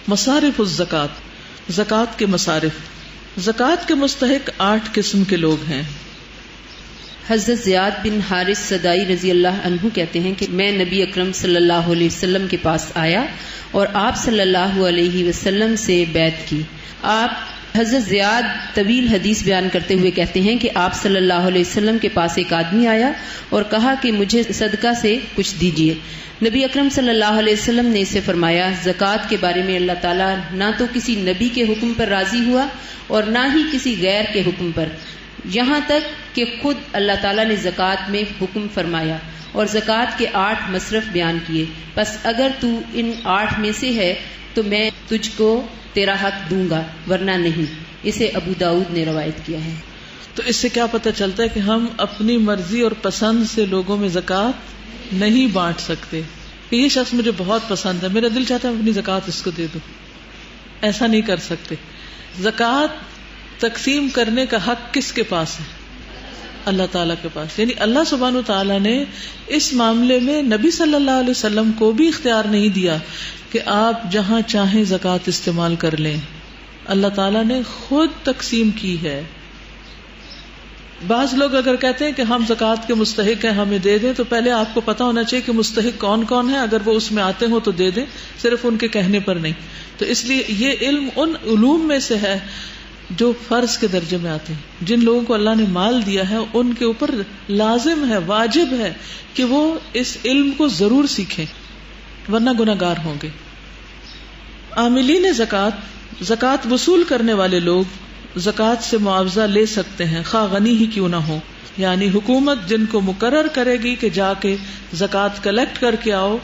مصارف الزکات، زکات کے مصارف. زکات کے مستحق 8 قسم کے لوگ ہیں. حضرت زیاد بن حارث صدائی رضی اللہ عنہ کہتے ہیں کہ میں نبی اکرم صلی اللہ علیہ وسلم کے پاس آیا اور آپ صلی اللہ علیہ وسلم سے بیعت کی. آپ حضرت زیاد طویل حدیث بیان کرتے ہوئے کہتے ہیں کہ آپ صلی اللہ علیہ وسلم کے پاس ایک آدمی آیا اور کہا کہ مجھے صدقہ سے کچھ دیجیے. نبی اکرم صلی اللہ علیہ وسلم نے اسے فرمایا زکوٰۃ کے بارے میں اللہ تعالیٰ نہ تو کسی نبی کے حکم پر راضی ہوا اور نہ ہی کسی غیر کے حکم پر، یہاں تک کہ خود اللہ تعالیٰ نے زکوٰۃ میں حکم فرمایا اور زکوٰۃ کے 8 مصرف بیان کیے. بس اگر تو ان 8 میں سے ہے تو میں تجھ کو تیرا حق دوں گا ورنہ نہیں. اسے ابو داؤد نے روایت کیا ہے. تو اس سے کیا پتہ چلتا ہے کہ ہم اپنی مرضی اور پسند سے لوگوں میں زکوٰۃ نہیں بانٹ سکتے کہ یہ شخص مجھے بہت پسند ہے، میرا دل چاہتا ہے اپنی زکوٰۃ اس کو دے دو. ایسا نہیں کر سکتے. زکوٰۃ تقسیم کرنے کا حق کس کے پاس ہے؟ اللہ تعالیٰ کے پاس. یعنی اللہ سبحانہ تعالیٰ نے اس معاملے میں نبی صلی اللہ علیہ وسلم کو بھی اختیار نہیں دیا کہ آپ جہاں چاہیں زکوٰۃ استعمال کر لیں. اللہ تعالیٰ نے خود تقسیم کی ہے. بعض لوگ اگر کہتے ہیں کہ ہم زکوٰۃ کے مستحق ہیں ہمیں دے دیں، تو پہلے آپ کو پتا ہونا چاہیے کہ مستحق کون کون ہے. اگر وہ اس میں آتے ہوں تو دے دیں، صرف ان کے کہنے پر نہیں. تو اس لیے یہ علم ان علوم میں سے ہے جو فرض کے درجے میں آتے ہیں. جن لوگوں کو اللہ نے مال دیا ہے ان کے اوپر لازم ہے، واجب ہے کہ وہ اس علم کو ضرور سیکھیں ورنہ گناہگار ہوں گے. عاملین زکوٰۃ، زکوٰۃ وصول کرنے والے لوگ زکوٰۃ سے معاوضہ لے سکتے ہیں خواہ غنی ہی کیوں نہ ہو. یعنی حکومت جن کو مقرر کرے گی کہ جا کے زکوٰۃ کلیکٹ کر کے آؤ،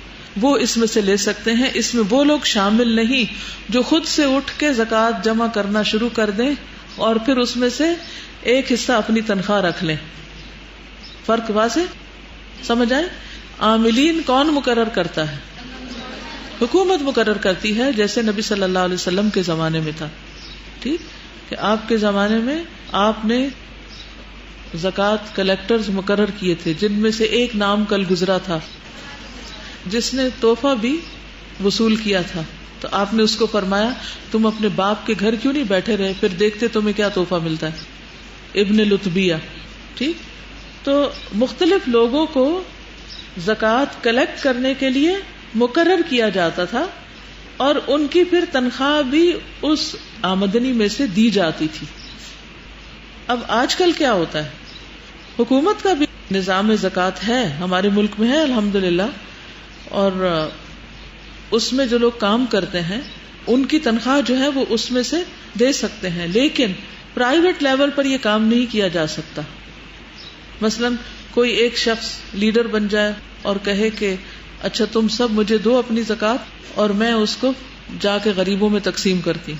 وہ اس میں سے لے سکتے ہیں. اس میں وہ لوگ شامل نہیں جو خود سے اٹھ کے زکوٰۃ جمع کرنا شروع کر دیں اور پھر اس میں سے ایک حصہ اپنی تنخواہ رکھ لیں. فرق واضح سمجھ آئے؟ عاملین کون مقرر کرتا ہے؟ حکومت مقرر کرتی ہے، جیسے نبی صلی اللہ علیہ وسلم کے زمانے میں تھا. ٹھیک کہ آپ کے زمانے میں آپ نے زکوٰۃ کلیکٹرز مقرر کیے تھے، جن میں سے ایک نام کل گزرا تھا جس نے تحفہ بھی وصول کیا تھا. تو آپ نے اس کو فرمایا تم اپنے باپ کے گھر کیوں نہیں بیٹھے رہے، پھر دیکھتے تمہیں کیا تحفہ ملتا ہے. ابن لطبیہ. ٹھیک، تو مختلف لوگوں کو زکوٰۃ کلیکٹ کرنے کے لیے مقرر کیا جاتا تھا اور ان کی پھر تنخواہ بھی اس آمدنی میں سے دی جاتی تھی. اب آج کل کیا ہوتا ہے، حکومت کا بھی نظام زکوٰۃ ہے ہمارے ملک میں ہے الحمدللہ، اور اس میں جو لوگ کام کرتے ہیں ان کی تنخواہ جو ہے وہ اس میں سے دے سکتے ہیں، لیکن پرائیویٹ لیول پر یہ کام نہیں کیا جا سکتا. مثلا کوئی ایک شخص لیڈر بن جائے اور کہے کہ اچھا تم سب مجھے دو اپنی زکوٰۃ اور میں اس کو جا کے غریبوں میں تقسیم کرتی،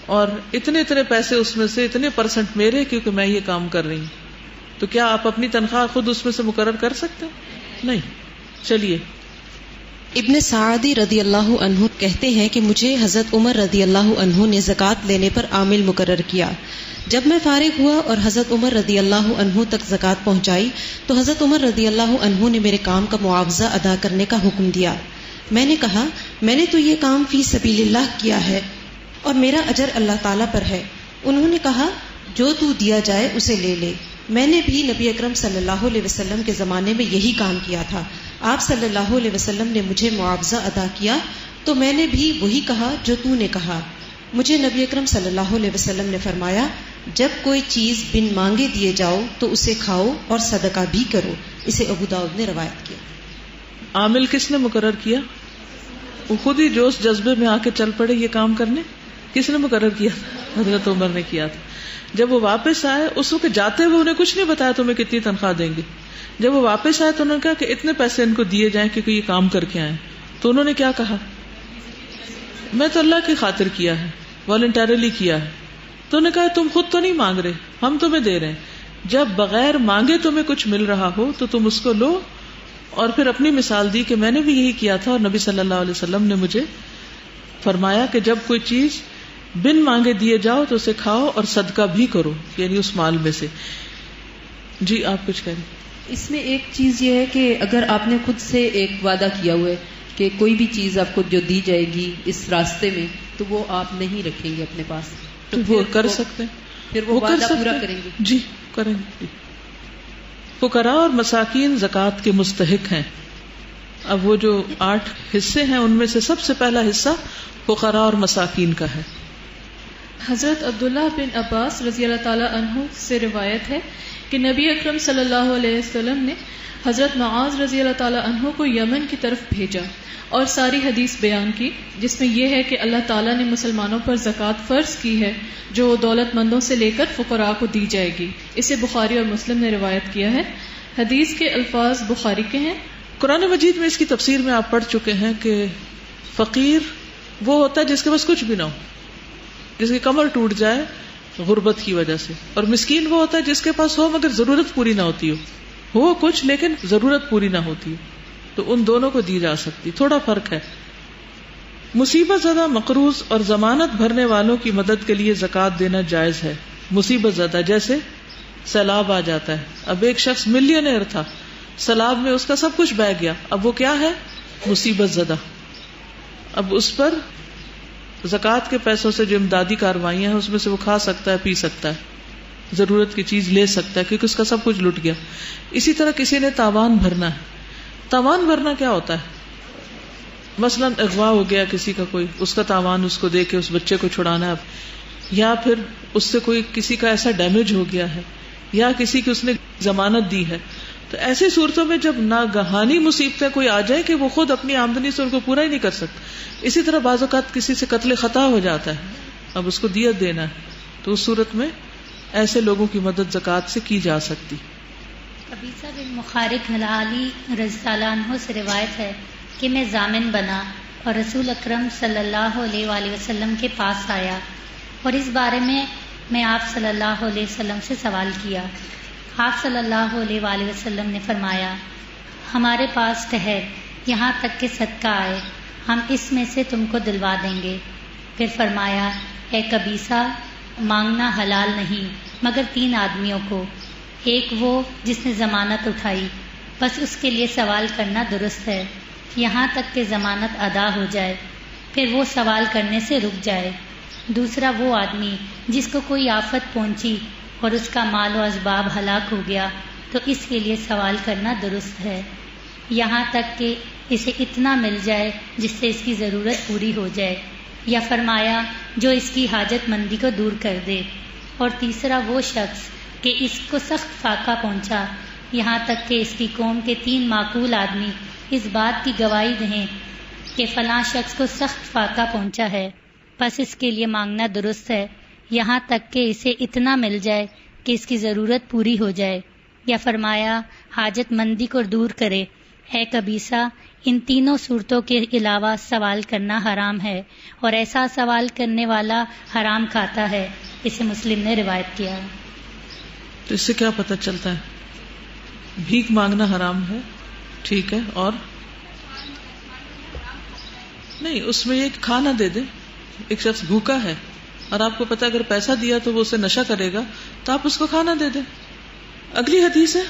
اور اتنے پیسے اس میں سے اتنے % میرے کیونکہ میں یہ کام کر رہی ہوں. تو کیا آپ اپنی تنخواہ خود اس میں سے مقرر کر سکتے ہیں؟ نہیں. چلیے. ابن سعدی رضی اللہ عنہ کہتے ہیں کہ مجھے حضرت عمر رضی اللہ عنہ نے زکوٰۃ لینے پر عامل مقرر کیا. جب میں فارغ ہوا اور حضرت عمر رضی اللہ عنہ تک زکوٰۃ پہنچائی تو حضرت عمر رضی اللہ عنہ نے میرے کام کا معاوضہ ادا کرنے کا حکم دیا. میں نے کہا میں نے تو یہ کام فی سبیل اللہ کیا ہے اور میرا اجر اللہ تعالیٰ پر ہے. انہوں نے کہا جو تو دیا جائے اسے لے لے. میں نے بھی نبی اکرم صلی اللہ علیہ وسلم کے زمانے میں یہی کام کیا تھا. آپ صلی اللہ علیہ وسلم نے مجھے معاوضہ ادا کیا تو میں نے بھی وہی کہا جو تو نے کہا. مجھے نبی اکرم صلی اللہ علیہ وسلم نے فرمایا جب کوئی چیز بن مانگے دیے جاؤ تو اسے کھاؤ اور صدقہ بھی کرو. اسے ابو داؤد نے روایت کیا. عامل کس نے مقرر کیا؟ وہ خود ہی جوش جذبے میں آ کے چل پڑے یہ کام کرنے. کس نے مقرر کیا تھا؟ حضرت عمر نے کیا تھا. جب وہ واپس آئے اس وقت جاتے ہوئے انہیں کچھ نہیں بتایا تمہیں کتنی تنخواہ دیں گے. جب وہ واپس آئے تو انہوں نے کہا کہ اتنے پیسے ان کو دیے جائیں کیونکہ یہ کام کر کے آئے. تو انہوں نے کیا کہا؟ میں تو اللہ کی خاطر کیا ہے، والنٹریلی کیا ہے. تو انہوں نے کہا تم خود تو نہیں مانگ رہے، ہم تمہیں دے رہے ہیں. جب بغیر مانگے تمہیں کچھ مل رہا ہو تو تم اس کو لو. اور پھر اپنی مثال دی کہ میں نے بھی یہی کیا تھا اور نبی صلی اللہ علیہ وسلم نے مجھے فرمایا کہ جب کوئی چیز بن مانگے دیے جاؤ تو اسے کھاؤ اور صدقہ بھی کرو، یعنی اس مال میں سے. جی آپ کچھ کہہ رہے؟ اس میں ایک چیز یہ ہے کہ اگر آپ نے خود سے ایک وعدہ کیا ہوا ہے کہ کوئی بھی چیز آپ کو جو دی جائے گی اس راستے میں تو وہ آپ نہیں رکھیں گے اپنے پاس، تو وہ کر سکتے ہیں، پھر وہ وعدہ پورا کریں گے؟ جی کریں گے. فقراء اور مساکین زکوٰۃ کے مستحق ہیں. اب وہ جو 8 حصے ہیں ان میں سے سب سے پہلا حصہ فقراء اور مساکین کا ہے. حضرت عبداللہ بن عباس رضی اللہ تعالی عنہ سے روایت ہے کہ نبی اکرم صلی اللہ علیہ وسلم نے حضرت معاذ رضی اللہ تعالی عنہ کو یمن کی طرف بھیجا اور ساری حدیث بیان کی، جس میں یہ ہے کہ اللہ تعالیٰ نے مسلمانوں پر زکوٰۃ فرض کی ہے جو دولت مندوں سے لے کر فقراء کو دی جائے گی. اسے بخاری اور مسلم نے روایت کیا ہے. حدیث کے الفاظ بخاری کے ہیں. قرآن مجید میں اس کی تفسیر میں آپ پڑھ چکے ہیں کہ فقیر وہ ہوتا ہے جس کے پاس کچھ بھی نہ ہو، جس کی کمر ٹوٹ جائے غربت کی وجہ سے، اور مسکین وہ ہوتا ہے جس کے پاس ہو مگر ضرورت پوری نہ ہوتی ہو کچھ لیکن ضرورت پوری نہ ہوتی ہو. تو ان دونوں کو دی جا سکتی. تھوڑا فرق ہے. مصیبت زدہ مقروض اور ضمانت بھرنے والوں کی مدد کے لیے زکوٰۃ دینا جائز ہے. مصیبت زدہ جیسے سیلاب آ جاتا ہے. اب ایک شخص ملینئر تھا، سیلاب میں اس کا سب کچھ بہہ گیا، اب وہ کیا ہے؟ مصیبت زدہ. اب اس پر زکوٰۃ کے پیسوں سے جو امدادی کاروائیاں ہیں اس میں سے وہ کھا سکتا ہے، پی سکتا ہے، ضرورت کی چیز لے سکتا ہے کیونکہ اس کا سب کچھ لٹ گیا. اسی طرح کسی نے تاوان بھرنا ہے. تاوان بھرنا کیا ہوتا ہے؟ مثلا اغوا ہو گیا کسی کا، کوئی اس کا تاوان اس کو دے کے اس بچے کو چھڑانا ہے، یا پھر اس سے کوئی کسی کا ایسا ڈیمیج ہو گیا ہے، یا کسی کی اس نے ضمانت دی ہے. تو ایسی صورتوں میں جب ناگہانی مصیبتیں کوئی آ جائے کہ وہ خود اپنی آمدنی سے ان کو پورا ہی نہیں کر سکتا. اسی طرح بعض اوقات کسی سے قتل خطا ہو جاتا ہے، اب اس کو دیت دینا ہے، تو اس صورت میں ایسے لوگوں کی مدد زکوٰۃ سے کی جا سکتی. قبیصہ بن مخارق ہلالی رضی اللہ عنہ سے روایت ہے کہ میں ضامن بنا اور رسول اکرم صلی اللہ علیہ وآلہ وسلم کے پاس آیا اور اس بارے میں آپ صلی اللہ علیہ وسلم سے سوال کیا. آپ صلی اللہ علیہ وآلہ وسلم نے فرمایا، ہمارے پاس ٹھہر یہاں تک کہ صدقہ آئے، ہم اس میں سے تم کو دلوا دیں گے. پھر فرمایا، اے قبیصہ، مانگنا حلال نہیں مگر 3 آدمیوں کو. ایک وہ جس نے ضمانت اٹھائی، بس اس کے لیے سوال کرنا درست ہے یہاں تک کہ ضمانت ادا ہو جائے، پھر وہ سوال کرنے سے رک جائے. دوسرا وہ آدمی جس کو کوئی آفت پہنچی اور اس کا مال و اسباب ہلاک ہو گیا، تو اس کے لیے سوال کرنا درست ہے یہاں تک کہ اسے اتنا مل جائے جس سے اس کی ضرورت پوری ہو جائے. یا فرمایا، جو اس کی حاجت مندی کو دور کر دے. اور تیسرا وہ شخص کہ اس کو سخت فاقہ پہنچا یہاں تک کہ اس کی قوم کے 3 معقول آدمی اس بات کی گواہی دیں کہ فلاں شخص کو سخت فاقہ پہنچا ہے، پس اس کے لیے مانگنا درست ہے یہاں تک کہ اسے اتنا مل جائے کہ اس کی ضرورت پوری ہو جائے. یا فرمایا، حاجت مندی کو دور کرے. اے قبیصہ، ان تینوں صورتوں کے علاوہ سوال کرنا حرام ہے اور ایسا سوال کرنے والا حرام کھاتا ہے. اسے مسلم نے روایت کیا. تو اس سے کیا پتہ چلتا ہے؟ بھیک مانگنا حرام ہے، ٹھیک ہے، اور نہیں اس میں یہ کھانا دے دے. ایک شخص بھوکا ہے اور آپ کو پتا اگر پیسہ دیا تو وہ اسے نشہ کرے گا، تو آپ اس کو کھانا دے دیں. اگلی حدیث ہے،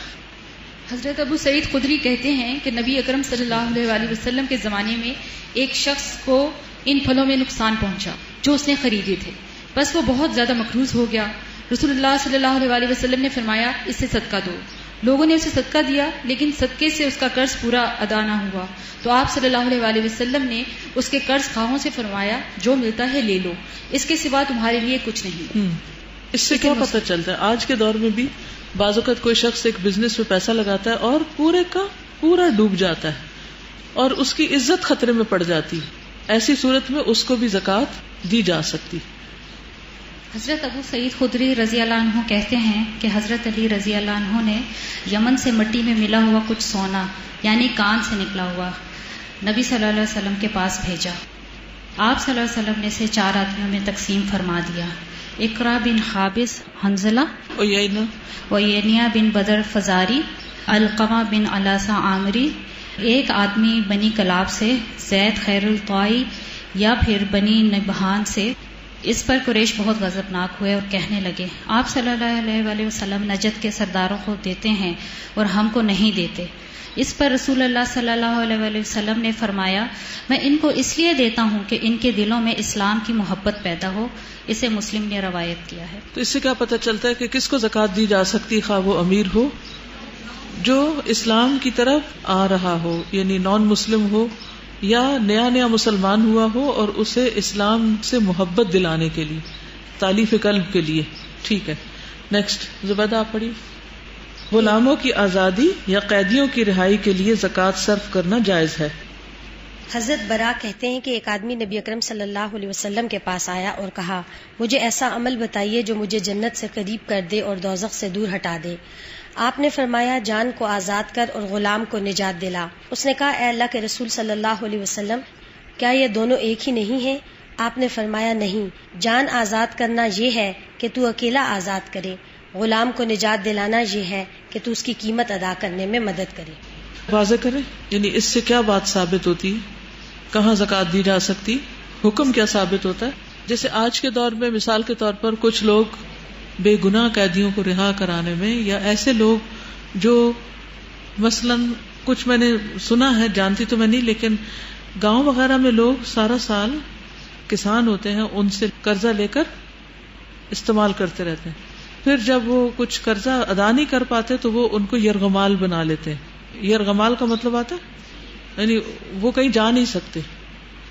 حضرت ابو سعید خدری کہتے ہیں کہ نبی اکرم صلی اللہ علیہ وآلہ وسلم کے زمانے میں ایک شخص کو ان پھلوں میں نقصان پہنچا جو اس نے خریدے تھے، بس وہ بہت زیادہ مقروض ہو گیا. رسول اللہ صلی اللہ علیہ وآلہ وسلم نے فرمایا، اس سے صدقہ دو. لوگوں نے اسے صدقہ دیا لیکن صدقے سے اس کا قرض پورا ادا نہ ہوا، تو آپ صلی اللہ علیہ وآلہ وسلم نے اس کے قرض خواہوں سے فرمایا، جو ملتا ہے لے لو، اس کے سوا تمہارے لیے کچھ نہیں. اس سے کیا پتہ چلتا ہے؟ آج کے دور میں بھی بعض اوقات کوئی شخص ایک بزنس میں پیسہ لگاتا ہے اور پورے کا پورا ڈوب جاتا ہے اور اس کی عزت خطرے میں پڑ جاتی. ایسی صورت میں اس کو بھی زکوٰۃ دی جا سکتی. حضرت ابو سعید خدری رضی اللہ عنہ کہتے ہیں کہ حضرت علی رضی اللہ عنہ نے یمن سے مٹی میں ملا ہوا کچھ سونا یعنی کان سے نکلا ہوا نبی صلی اللہ علیہ وسلم کے پاس بھیجا. آپ صلی اللہ علیہ وسلم نے اسے 4 آدمیوں میں تقسیم فرما دیا. اقرا بن حابس حنزلہ، وینیا بن بدر فزاری، القمہ بن علاسہ عامری. ایک آدمی بنی کلاب سے، زید خیر الطائی یا پھر بنی نبہان سے، اس پر قریش بہت غضبناک ہوئے اور کہنے لگے آپ صلی اللہ علیہ وآلہ وسلم نجد کے سرداروں کو دیتے ہیں اور ہم کو نہیں دیتے. اس پر رسول اللہ صلی اللہ علیہ وآلہ وسلم نے فرمایا میں ان کو اس لیے دیتا ہوں کہ ان کے دلوں میں اسلام کی محبت پیدا ہو. اسے مسلم نے روایت کیا ہے. تو اس سے کیا پتہ چلتا ہے کہ کس کو زکوٰۃ دی جا سکتی، خواہ وہ امیر ہو جو اسلام کی طرف آ رہا ہو، یعنی نان مسلم ہو، یا نیا مسلمان ہوا ہو اور اسے اسلام سے محبت دلانے کے لیے، تالیف قلب کے لیے. ٹھیک ہے، نیکسٹ زبیدہ آپ پڑھیے. غلاموں کی آزادی یا قیدیوں کی رہائی کے لیے زکوٰۃ صرف کرنا جائز ہے. حضرت برا کہتے ہیں کہ ایک آدمی نبی اکرم صلی اللہ علیہ وسلم کے پاس آیا اور کہا مجھے ایسا عمل بتائیے جو مجھے جنت سے قریب کر دے اور دوزخ سے دور ہٹا دے. آپ نے فرمایا جان کو آزاد کر اور غلام کو نجات دلا. اس نے کہا اے اللہ کے رسول صلی اللہ علیہ وسلم کیا یہ دونوں ایک ہی نہیں ہیں؟ آپ نے فرمایا نہیں، جان آزاد کرنا یہ ہے کہ تو اکیلا آزاد کرے، غلام کو نجات دلانا یہ ہے کہ تو اس کی قیمت ادا کرنے میں مدد کرے. واضح کریں، یعنی اس سے کیا بات ثابت ہوتی، کہاں زکوٰۃ دی جا سکتی، حکم کیا ثابت ہوتا ہے؟ جیسے آج کے دور میں مثال کے طور پر کچھ لوگ بے گناہ قیدیوں کو رہا کرانے میں، یا ایسے لوگ جو مثلاً کچھ میں نے سنا ہے، جانتی تو میں نہیں، لیکن گاؤں وغیرہ میں لوگ سارا سال کسان ہوتے ہیں، ان سے قرضہ لے کر استعمال کرتے رہتے ہیں، پھر جب وہ کچھ قرضہ ادا نہیں کر پاتے تو وہ ان کو یرغمال بنا لیتے ہیں. یرغمال کا مطلب آتا ہے یعنی وہ کہیں جا نہیں سکتے،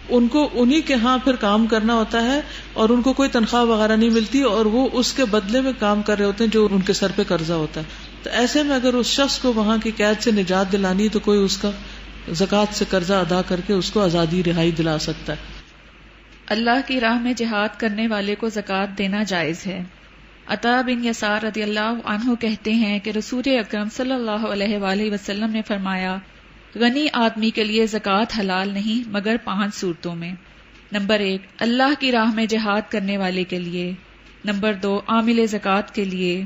ان کو انہی کے ہاں پھر کام کرنا ہوتا ہے اور ان کو کوئی تنخواہ وغیرہ نہیں ملتی، اور وہ اس کے بدلے میں کام کر رہے ہوتے ہیں جو ان کے سر پہ قرضہ ہوتا ہے. تو ایسے میں اگر اس شخص کو وہاں کی قید سے نجات دلانی تو کوئی اس کا زکوٰۃ سے قرضہ ادا کر کے اس کو آزادی رہائی دلا سکتا ہے. اللہ کی راہ میں جہاد کرنے والے کو زکوٰۃ دینا جائز ہے. عطا بن یسار رضی اللہ عنہ کہتے ہیں کہ رسول اکرم صلی اللہ علیہ وآلہ وسلم نے فرمایا غنی آدمی کے لیے زکوٰۃ حلال نہیں مگر 5 صورتوں میں. نمبر 1 اللہ کی راہ میں جہاد کرنے والے کے لیے. نمبر 2 عامل زکوٰۃ کے لیے.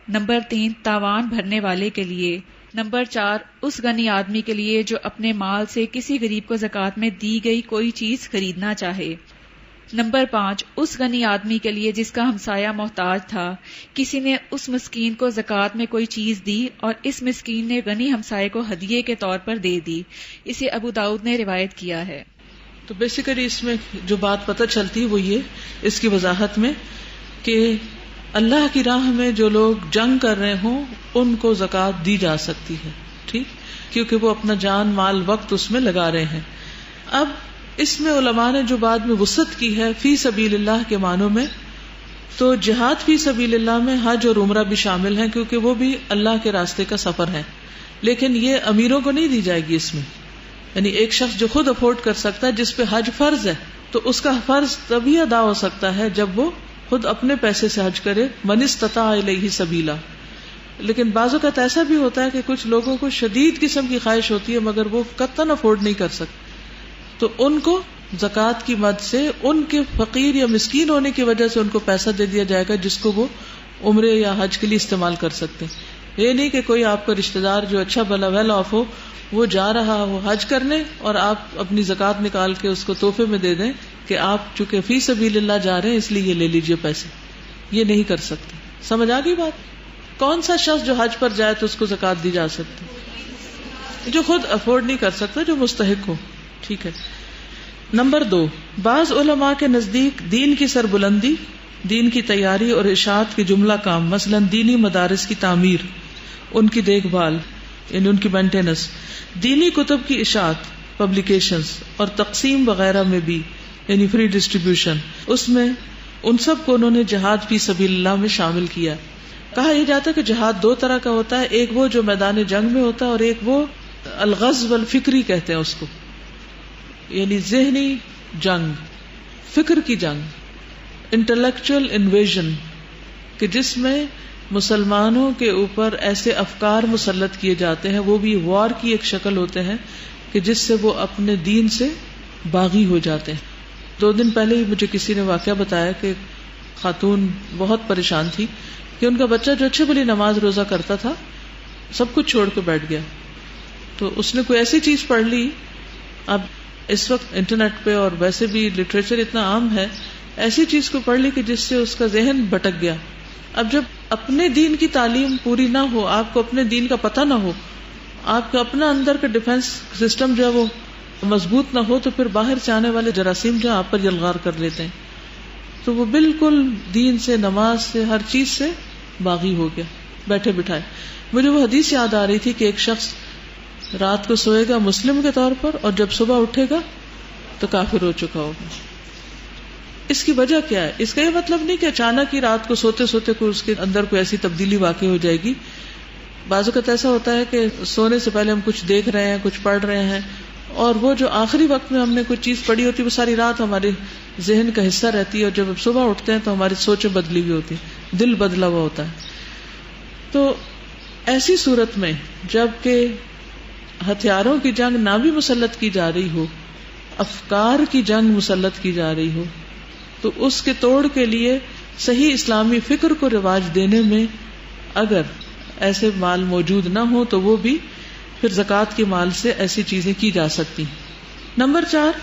نمبر 3 تاوان بھرنے والے کے لیے. نمبر 4 اس غنی آدمی کے لیے جو اپنے مال سے کسی غریب کو زکوٰۃ میں دی گئی کوئی چیز خریدنا چاہے. نمبر 5 اس غنی آدمی کے لیے جس کا ہمسایہ محتاج تھا، کسی نے اس مسکین کو زکوٰۃ میں کوئی چیز دی اور اس مسکین نے غنی ہمسائے کو ہدیے کے طور پر دے دی. اسے ابو داؤد نے روایت کیا ہے. تو بیسیکلی اس میں جو بات پتہ چلتی وہ یہ اس کی وضاحت میں کہ اللہ کی راہ میں جو لوگ جنگ کر رہے ہوں ان کو زکوٰۃ دی جا سکتی ہے، ٹھیک، کیونکہ وہ اپنا جان مال وقت اس میں لگا رہے ہیں. اب اس میں علماء نے جو بعد میں وسعت کی ہے فی سبیل اللہ کے معنوں میں، تو جہاد فی سبیل اللہ میں حج اور عمرہ بھی شامل ہیں کیونکہ وہ بھی اللہ کے راستے کا سفر ہے، لیکن یہ امیروں کو نہیں دی جائے گی. اس میں یعنی ایک شخص جو خود افورڈ کر سکتا ہے، جس پہ حج فرض ہے، تو اس کا فرض تبھی ادا ہو سکتا ہے جب وہ خود اپنے پیسے سے حج کرے، من استطاع الیہ سبیلا. لیکن بعض اوقات ایسا بھی ہوتا ہے کہ کچھ لوگوں کو شدید قسم کی خواہش ہوتی ہے مگر وہ قطعاً افورڈ نہیں کر سکتے، تو ان کو زکوٰۃ کی مد سے ان کے فقیر یا مسکین ہونے کی وجہ سے ان کو پیسہ دے دیا جائے گا جس کو وہ عمرے یا حج کے لیے استعمال کر سکتے ہیں. یہ نہیں کہ کوئی آپ کا رشتہ دار جو اچھا بھلا ویل آف ہو وہ جا رہا ہو حج کرنے اور آپ اپنی زکوٰۃ نکال کے اس کو تحفے میں دے دیں کہ آپ چونکہ فی سبیل اللہ جا رہے ہیں اس لیے یہ لے لیجئے پیسے. یہ نہیں کر سکتے. سمجھ آ گئی بات؟ کون سا شخص جو حج پر جائے تو اس کو زکوٰۃ دی جا سکتی؟ جو خود افورڈ نہیں کر سکتا، جو مستحق ہو. ٹھیک ہے. نمبر 2 بعض علماء کے نزدیک دین کی سربلندی، دین کی تیاری اور اشاعت کے جملہ کام، مثلا دینی مدارس کی تعمیر، ان کی دیکھ بھال یعنی ان کی مینٹیننس، دینی کتب کی اشاعت پبلیکیشنز اور تقسیم وغیرہ میں بھی یعنی فری ڈسٹریبیوشن، اس میں ان سب کو انہوں نے جہاد فی سبیل اللہ میں شامل کیا. کہا یہ جاتا ہے کہ جہاد 2 طرح کا ہوتا ہے، ایک وہ جو میدان جنگ میں ہوتا ہے اور ایک وہ الغزو الفکری کہتے ہیں اس کو، یعنی ذہنی جنگ، فکر کی جنگ، انٹلیکچوئل انویژن، کہ جس میں مسلمانوں کے اوپر ایسے افکار مسلط کیے جاتے ہیں، وہ بھی وار کی ایک شکل ہوتے ہیں کہ جس سے وہ اپنے دین سے باغی ہو جاتے ہیں. 2 دن پہلے ہی مجھے کسی نے واقعہ بتایا کہ خاتون بہت پریشان تھی کہ ان کا بچہ جو اچھے بھلی نماز روزہ کرتا تھا سب کچھ چھوڑ کے بیٹھ گیا. تو اس نے کوئی ایسی چیز پڑھ لی، اب اس وقت انٹرنیٹ پہ اور ویسے بھی لٹریچر اتنا عام ہے ایسی چیز کو پڑھ لی کہ جس سے اس کا ذہن بھٹک گیا. اب جب اپنے دین کی تعلیم پوری نہ ہو، آپ کو اپنے دین کا پتہ نہ ہو، آپ کا اپنا اندر کا ڈیفenس سسٹم جو ہے وہ مضبوط نہ ہو، تو پھر باہر سے آنے والے جراثیم جو آپ پر یلغار کر لیتے ہیں. تو وہ بالکل دین سے، نماز سے، ہر چیز سے باغی ہو گیا بیٹھے بٹھائے. مجھے وہ حدیث یاد آ رہی تھی کہ ایک شخص رات کو سوئے گا مسلم کے طور پر، اور جب صبح اٹھے گا تو کافر ہو چکا ہوگا. اس کی وجہ کیا ہے؟ اس کا یہ مطلب نہیں کہ اچانک ہی رات کو سوتے سوتے کوئی اس کے اندر کوئی ایسی تبدیلی واقع ہو جائے گی. بعض اوقات ایسا ہوتا ہے کہ سونے سے پہلے ہم کچھ دیکھ رہے ہیں، کچھ پڑھ رہے ہیں، اور وہ جو آخری وقت میں ہم نے کوئی چیز پڑھی ہوتی ہے وہ ساری رات ہمارے ذہن کا حصہ رہتی ہے، اور جب صبح اٹھتے ہیں تو ہماری سوچیں بدلی ہوئی ہوتی ہیں، دل بدلا ہوا ہوتا ہے. تو ایسی صورت میں جب کہ ہتھیاروں کی جنگ نہ بھی مسلط کی جا رہی ہو، افکار کی جنگ مسلط کی جا رہی ہو، تو اس کے توڑ کے لیے صحیح اسلامی فکر کو رواج دینے میں اگر ایسے مال موجود نہ ہو تو وہ بھی پھر زکوٰۃ کے مال سے ایسی چیزیں کی جا سکتی. نمبر 4،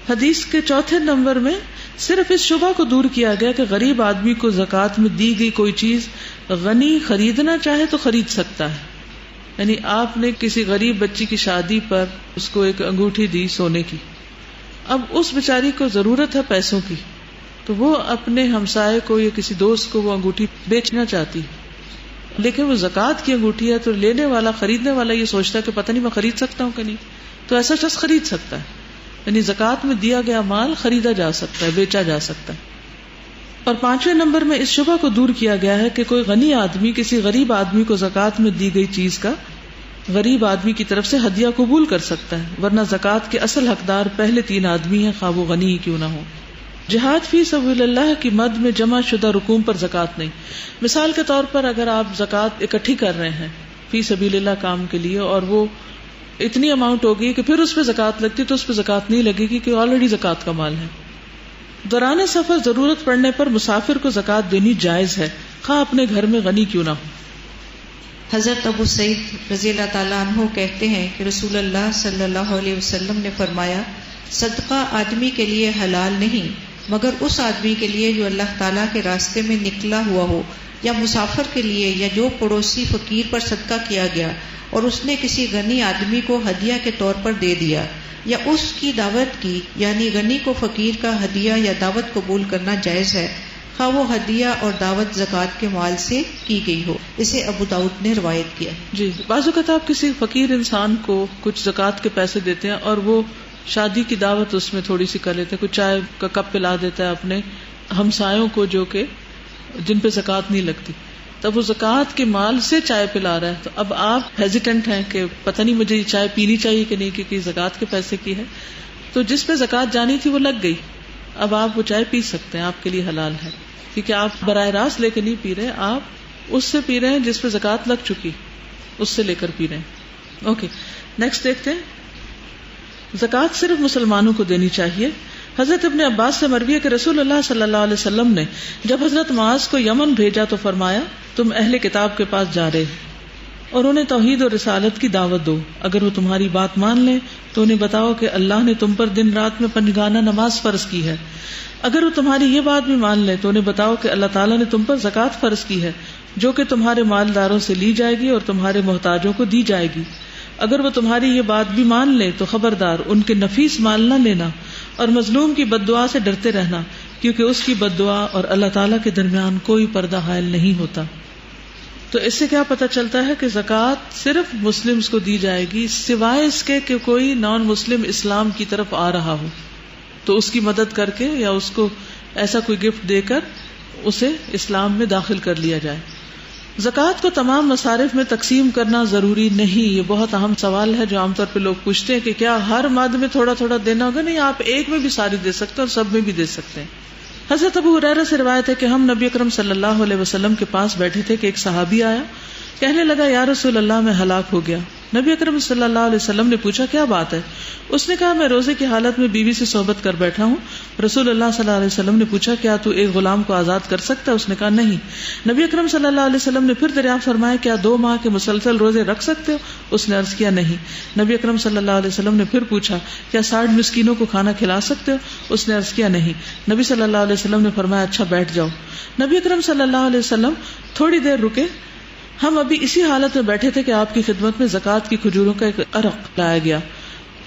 حدیث کے چوتھے نمبر میں صرف اس شبہ کو دور کیا گیا کہ غریب آدمی کو زکوٰۃ میں دی گئی کوئی چیز غنی خریدنا چاہے تو خرید سکتا ہے. یعنی آپ نے کسی غریب بچی کی شادی پر اس کو ایک انگوٹھی دی سونے کی، اب اس بیچاری کو ضرورت ہے پیسوں کی، تو وہ اپنے ہمسائے کو یا کسی دوست کو وہ انگوٹھی بیچنا چاہتی، لیکن وہ زکوٰۃ کی انگوٹھی ہے تو لینے والا، خریدنے والا یہ سوچتا ہے کہ پتہ نہیں میں خرید سکتا ہوں کہ نہیں، تو ایسا شخص خرید سکتا ہے. یعنی زکوٰۃ میں دیا گیا مال خریدا جا سکتا ہے، بیچا جا سکتا ہے. اور 5ویں نمبر میں اس شبہ کو دور کیا گیا ہے کہ کوئی غنی آدمی کسی غریب آدمی کو زکوٰۃ میں دی گئی چیز کا غریب آدمی کی طرف سے ہدیہ قبول کر سکتا ہے، ورنہ زکوٰۃ کے اصل حقدار پہلے 3 آدمی ہیں، خواہ وہ غنی ہی کیوں نہ ہو. جہاد فی سبیل اللہ کی مد میں جمع شدہ رقوم پر زکوٰۃ نہیں. مثال کے طور پر اگر آپ زکوٰۃ اکٹھی کر رہے ہیں فی سبیل اللہ کام کے لیے، اور وہ اتنی اماؤنٹ ہوگی کہ پھر اس پہ زکوٰۃ لگتی تو اس پہ زکوٰۃ نہیں لگے گی کہ آلریڈی زکوٰۃ کا مال ہے. دوران سفر ضرورت پڑنے پر مسافر کو زکوٰۃ دینی جائز ہے، خواہ اپنے گھر میں غنی کیوں نہ ہو. حضرت ابو سعید رضی اللہ تعالیٰ عنہ کہتے ہیں کہ رسول اللہ صلی اللہ علیہ وسلم نے فرمایا، صدقہ آدمی کے لیے حلال نہیں مگر اس آدمی کے لیے جو اللہ تعالیٰ کے راستے میں نکلا ہوا ہو، یا مسافر کے لیے، یا جو پڑوسی فقیر پر صدقہ کیا گیا اور اس نے کسی غنی آدمی کو ہدیہ کے طور پر دے دیا، یا اس کی دعوت کی، یعنی غنی کو فقیر کا ہدیہ یا دعوت قبول کرنا جائز ہے، خواہ وہ ہدیہ اور دعوت زکوٰۃ کے مال سے کی گئی ہو. اسے ابو داؤد نے روایت کیا. جی، بعض اوقات آپ کسی فقیر انسان کو کچھ زکوٰۃ کے پیسے دیتے ہیں اور وہ شادی کی دعوت اس میں تھوڑی سی کر لیتے ہیں، کچھ چائے کا کپ پلا دیتا ہے اپنے ہمسایوں کو جو کہ جن پہ زکوٰۃ نہیں لگتی، تب وہ زکوٰۃ کے مال سے چائے پلا رہا ہے. تو اب آپ ہیزیٹنٹ ہیں کہ پتہ نہیں مجھے یہ چائے پینی چاہیے کہ نہیں، کیونکہ زکوٰۃ کے پیسے کی ہے. تو جس پہ زکوٰۃ جانی تھی وہ لگ گئی، اب آپ وہ چائے پی سکتے ہیں، آپ کے لیے حلال ہے، کیونکہ آپ براہ راست لے کے نہیں پی رہے، آپ اس سے پی رہے ہیں جس پہ زکوٰۃ لگ چکی، اس سے لے کر پی رہے ہیں. اوکے، نیکسٹ دیکھتے ہیں. زکوٰۃ صرف مسلمانوں کو دینی چاہیے. حضرت ابن عباس سے مروی ہے کہ رسول اللہ صلی اللہ علیہ وسلم نے جب حضرت معاذ کو یمن بھیجا تو فرمایا، تم اہل کتاب کے پاس جا رہے اور انہیں توحید اور رسالت کی دعوت دو. اگر وہ تمہاری بات مان لیں تو انہیں بتاؤ کہ اللہ نے تم پر دن رات میں 5 گانا نماز فرض کی ہے. اگر وہ تمہاری یہ بات بھی مان لیں تو انہیں بتاؤ کہ اللہ تعالیٰ نے تم پر زکوٰۃ فرض کی ہے، جو کہ تمہارے مالداروں سے لی جائے گی اور تمہارے محتاجوں کو دی جائے گی. اگر وہ تمہاری یہ بات بھی مان لیں تو خبردار ان کے نفیس مال نہ لینا اور مظلوم کی بد دعا سے ڈرتے رہنا، کیونکہ اس کی بد دعا اور اللہ تعالیٰ کے درمیان کوئی پردہ حائل نہیں ہوتا. تو اس سے کیا پتہ چلتا ہے کہ زکوٰۃ صرف مسلمز کو دی جائے گی، سوائے اس کے کہ کوئی نان مسلم اسلام کی طرف آ رہا ہو تو اس کی مدد کر کے یا اس کو ایسا کوئی گفٹ دے کر اسے اسلام میں داخل کر لیا جائے. زکوٰۃ کو تمام مصارف میں تقسیم کرنا ضروری نہیں. یہ بہت اہم سوال ہے جو عام طور پہ لوگ پوچھتے ہیں کہ کیا ہر مد میں تھوڑا تھوڑا دینا ہوگا؟ نہیں، آپ ایک میں بھی ساری دے سکتے ہیں اور سب میں بھی دے سکتے ہیں. حضرت ابو ہریرہ سے روایت ہے کہ ہم نبی اکرم صلی اللہ علیہ وسلم کے پاس بیٹھے تھے کہ ایک صحابی آیا، کہنے لگا یا رسول اللہ میں ہلاک ہو گیا. نبی اکرم صلی اللہ علیہ وسلم نے پوچھا کیا بات ہے؟ اس نے کہا میں روزے کی حالت میں بیوی سے صحبت کر بیٹھا ہوں. رسول اللہ صلی اللہ علیہ وسلم نے پوچھا کیا تو ایک غلام کو آزاد کر سکتا ہے؟ اس نے کہا نہیں. نبی اکرم صلی اللہ علیہ وسلم نے پھر دریافت فرمایا کیا 2 ماہ کے مسلسل روزے رکھ سکتے ہو؟ اس نے عرض کیا نہیں. نبی اکرم صلی اللہ علیہ وسلم نے پھر پوچھا کیا 60 مسکینوں کو کھانا کھلا سکتے ہو؟ اس نے عرض کیا نہیں. نبی صلی اللہ علیہ وسلم نے فرمایا اچھا بیٹھ جاؤ. نبی اکرم صلی اللہ علیہ وسلم تھوڑی دیر رکے. ہم ابھی اسی حالت میں بیٹھے تھے کہ آپ کی خدمت میں زکوٰۃ کی کھجوروں کا ایک عرق لایا گیا.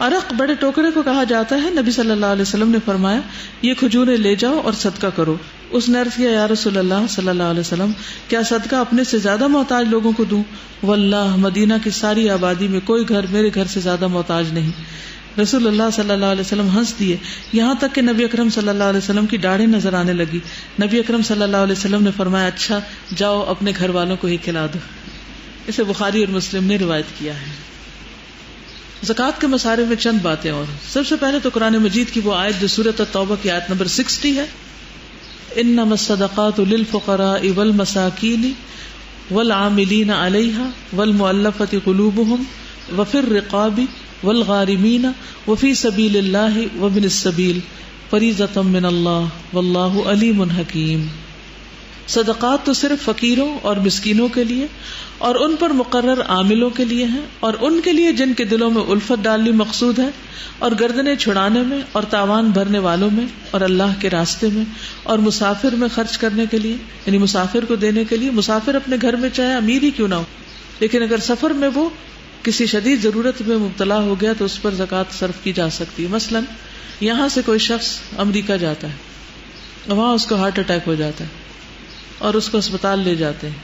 عرق بڑے ٹوکرے کو کہا جاتا ہے. نبی صلی اللہ علیہ وسلم نے فرمایا یہ کھجوریں لے جاؤ اور صدقہ کرو. اس نے عرض کیا یا رسول اللہ صلی اللہ علیہ وسلم کیا صدقہ اپنے سے زیادہ محتاج لوگوں کو دوں؟ واللہ مدینہ کی ساری آبادی میں کوئی گھر میرے گھر سے زیادہ محتاج نہیں. رسول اللہ صلی اللہ علیہ وسلم ہنس دیے یہاں تک کہ نبی اکرم صلی اللہ علیہ وسلم کی داڑھیں نظر آنے لگی. نبی اکرم صلی اللہ علیہ وسلم نے فرمایا اچھا جاؤ اپنے گھر والوں کو ہی کھلا دو. اسے بخاری اور مسلم نے روایت کیا ہے. زکوٰۃ کے مسارے میں چند باتیں اور سب سے پہلے تو قرآن مجید کی وہ آیت جو سورۃ التوبہ کی آیت نمبر 60 ہے انما الصدقات للفقراء والمساکین والعاملین علیہا والمؤلفۃ قلوبهم وفی الرقاب والغارمین وفی سبیل اللہ وابن السبیل فریضۃ من اللہ واللہ علیم حکیم. صدقات تو صرف فقیروں اور مسکینوں کے لیے اور ان پر مقرر عاملوں کے لیے ہیں اور ان کے لیے جن کے دلوں میں الفت ڈالنی مقصود ہے اور گردنیں چھڑانے میں اور تاوان بھرنے والوں میں اور اللہ کے راستے میں اور مسافر میں خرچ کرنے کے لیے یعنی مسافر کو دینے کے لیے. مسافر اپنے گھر میں چاہے امیر ہی کیوں نہ ہو لیکن اگر سفر میں وہ کسی شدید ضرورت میں مبتلا ہو گیا تو اس پر زکوٰۃ صرف کی جا سکتی ہے. مثلا یہاں سے کوئی شخص امریکہ جاتا ہے وہاں اس کو ہارٹ اٹیک ہو جاتا ہے اور اس کو اسپتال لے جاتے ہیں.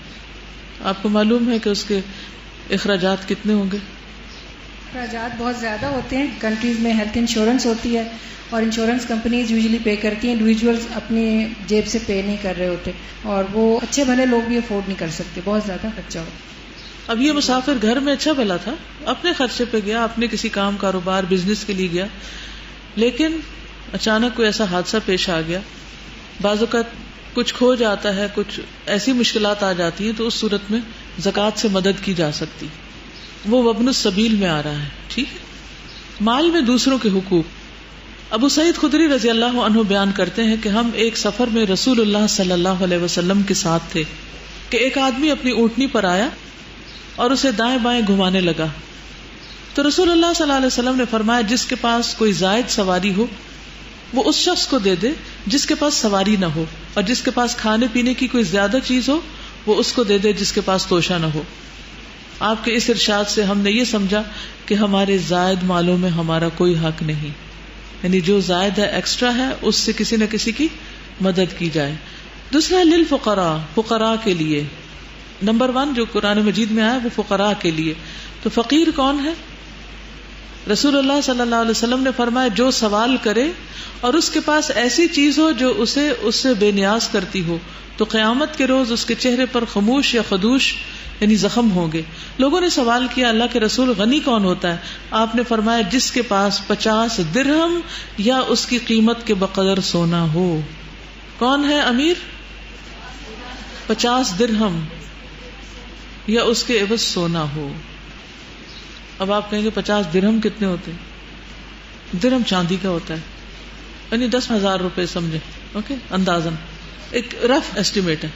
آپ کو معلوم ہے کہ اس کے اخراجات کتنے ہوں گے؟ اخراجات بہت زیادہ ہوتے ہیں. کنٹریز میں ہیلتھ انشورنس ہوتی ہے اور انشورنس کمپنیز یوزلی پے کرتی ہیں. انڈیویجولز اپنی جیب سے پے نہیں کر رہے ہوتے اور وہ اچھے بھلے لوگ بھی افورڈ نہیں کر سکتے. بہت زیادہ خرچہ ہوتا. اب یہ مسافر گھر میں اچھا بھلا تھا اپنے خرچے پہ گیا اپنے کسی کام کاروبار بزنس کے لیے گیا لیکن اچانک کوئی ایسا حادثہ پیش آ گیا. بعض اوقات کچھ کھو جاتا ہے کچھ ایسی مشکلات آ جاتی ہیں تو اس صورت میں زکوٰۃ سے مدد کی جا سکتی. وہ وابن السبیل میں آ رہا ہے. ٹھیک ہے. مال میں دوسروں کے حقوق. ابو سعید خدری رضی اللہ عنہ بیان کرتے ہیں کہ ہم ایک سفر میں رسول اللہ صلی اللہ علیہ وسلم کے ساتھ تھے کہ ایک آدمی اپنی اونٹنی پر آیا اور اسے دائیں بائیں گھمانے لگا. تو رسول اللہ صلی اللہ علیہ وسلم نے فرمایا جس کے پاس کوئی زائد سواری ہو وہ اس شخص کو دے دے جس کے پاس سواری نہ ہو اور جس کے پاس کھانے پینے کی کوئی زیادہ چیز ہو وہ اس کو دے دے جس کے پاس توشہ نہ ہو. آپ کے اس ارشاد سے ہم نے یہ سمجھا کہ ہمارے زائد مالوں میں ہمارا کوئی حق نہیں یعنی جو زائد ہے ایکسٹرا ہے اس سے کسی نہ کسی کی مدد کی جائے. دوسرا للفقراء فقراء کے لیے. نمبر 1 جو قرآن مجید میں آیا وہ فقراء کے لیے. تو فقیر کون ہے؟ رسول اللہ صلی اللہ علیہ وسلم نے فرمایا جو سوال کرے اور اس کے پاس ایسی چیز ہو جو اسے اس سے بے نیاز کرتی ہو تو قیامت کے روز اس کے چہرے پر خموش یا خدوش یعنی زخم ہوں گے. لوگوں نے سوال کیا اللہ کے رسول غنی کون ہوتا ہے؟ آپ نے فرمایا جس کے پاس 50 درہم یا اس کی قیمت کے بقدر سونا ہو. کون ہے امیر؟ 50 درہم یا اس کے عوض سونا ہو. اب آپ کہیں گے 50 درہم کتنے ہوتے ہیں؟ درہم چاندی کا ہوتا ہے یعنی 10,000 روپے سمجھے. اوکے اندازن ایک رف ایسٹیمیٹ ہے.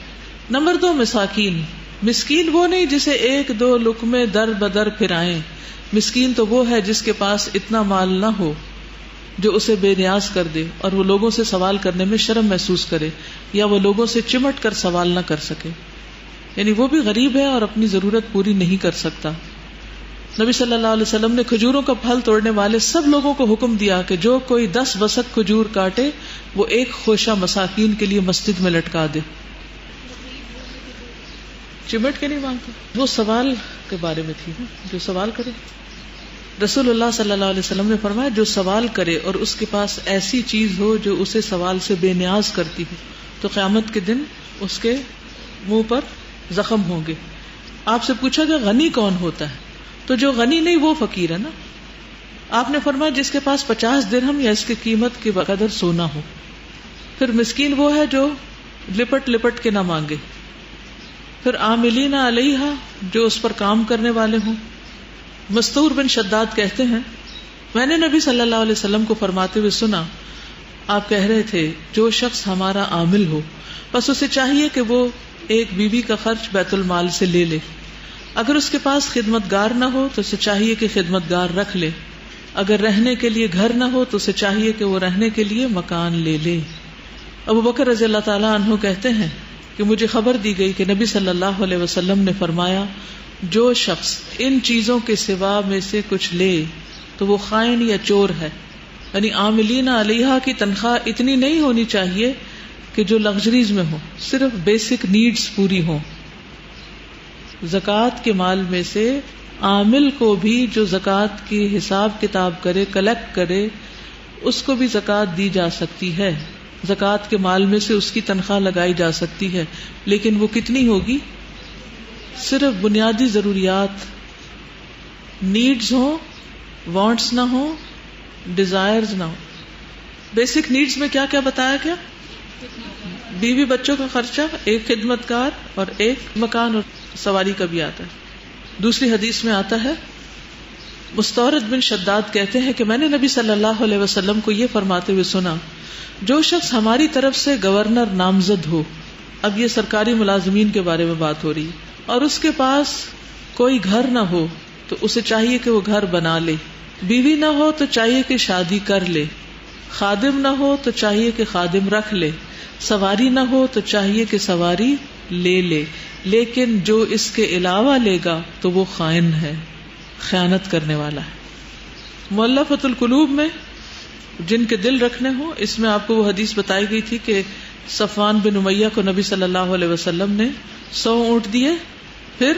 نمبر 2 مساکین. مسکین وہ نہیں جسے 1-2 لقمے در بدر پھرائیں. مسکین تو وہ ہے جس کے پاس اتنا مال نہ ہو جو اسے بے نیاز کر دے اور وہ لوگوں سے سوال کرنے میں شرم محسوس کرے یا وہ لوگوں سے چمٹ کر سوال نہ کر سکے یعنی وہ بھی غریب ہے اور اپنی ضرورت پوری نہیں کر سکتا. نبی صلی اللہ علیہ وسلم نے کھجوروں کا پھل توڑنے والے سب لوگوں کو حکم دیا کہ جو کوئی 10 وسق کھجور کاٹے وہ 1 خوشہ مساکین کے لیے مسجد میں لٹکا دے. چمٹ کے نہیں مانگتے. وہ سوال کے بارے میں تھی جو سوال کرے. رسول اللہ صلی اللہ علیہ وسلم نے فرمایا جو سوال کرے اور اس کے پاس ایسی چیز ہو جو اسے سوال سے بے نیاز کرتی ہو تو قیامت کے دن اس کے منہ پر زخم ہوں گے. آپ سے پوچھا کہ غنی کون ہوتا ہے؟ تو جو غنی نہیں وہ فقیر ہے نا. آپ نے فرمایا جس کے پاس 50 درہم یا اس کی قیمت کے بقدر سونا ہو. پھر مسکین وہ ہے جو لپٹ لپٹ کے نہ مانگے. پھر عاملین علیہا جو اس پر کام کرنے والے ہوں. مستور بن شداد کہتے ہیں میں نے نبی صلی اللہ علیہ وسلم کو فرماتے ہوئے سنا، آپ کہہ رہے تھے جو شخص ہمارا عامل ہو بس اسے چاہیے کہ وہ ایک بیوی کا خرچ بیت المال سے لے لے، اگر اس کے پاس خدمتگار نہ ہو تو اسے چاہیے کہ خدمتگار رکھ لے، اگر رہنے کے لیے گھر نہ ہو تو اسے چاہیے کہ وہ رہنے کے لیے مکان لے لے۔ ابو بکر رضی اللہ تعالیٰ عنہ کہتے ہیں کہ مجھے خبر دی گئی کہ نبی صلی اللہ علیہ وسلم نے فرمایا جو شخص ان چیزوں کے سوا میں سے کچھ لے تو وہ خائن یا چور ہے، یعنی عاملین علیہا کی تنخواہ اتنی نہیں ہونی چاہیے کہ جو لگژریز میں ہو، صرف بیسک نیڈز پوری ہوں۔ زکوٰۃ کے مال میں سے عامل کو بھی جو زکوٰۃ کی حساب کتاب کرے، کلیکٹ کرے، اس کو بھی زکوٰۃ دی جا سکتی ہے، زکوٰۃ کے مال میں سے اس کی تنخواہ لگائی جا سکتی ہے، لیکن وہ کتنی ہوگی؟ صرف بنیادی ضروریات، نیڈز ہوں، وانٹس نہ ہوں، ڈیزائرز نہ ہوں۔ بیسک نیڈز میں کیا کیا بتایا گیا؟ بیوی بچوں کا خرچہ، ایک خدمتگار اور ایک مکان اور سواری کا بھی آتا ہے۔ دوسری حدیث میں آتا ہے، مستورد بن شداد کہتے ہیں کہ میں نے نبی صلی اللہ علیہ وسلم کو یہ فرماتے ہوئے سنا جو شخص ہماری طرف سے گورنر نامزد ہو، اب یہ سرکاری ملازمین کے بارے میں بات ہو رہی ہے، اور اس کے پاس کوئی گھر نہ ہو تو اسے چاہیے کہ وہ گھر بنا لے، بیوی نہ ہو تو چاہیے کہ شادی کر لے، خادم نہ ہو تو چاہیے کہ خادم رکھ لے، سواری نہ ہو تو چاہیے کہ سواری لے لے، لیکن جو اس کے علاوہ لے گا تو وہ خائن ہے، خیانت کرنے والا ہے۔ مؤلفۃ القلوب میں جن کے دل رکھنے ہوں، اس میں آپ کو وہ حدیث بتائی گئی تھی کہ صفوان بن امیہ کو نبی صلی اللہ علیہ وسلم نے 100 اونٹ دیے، پھر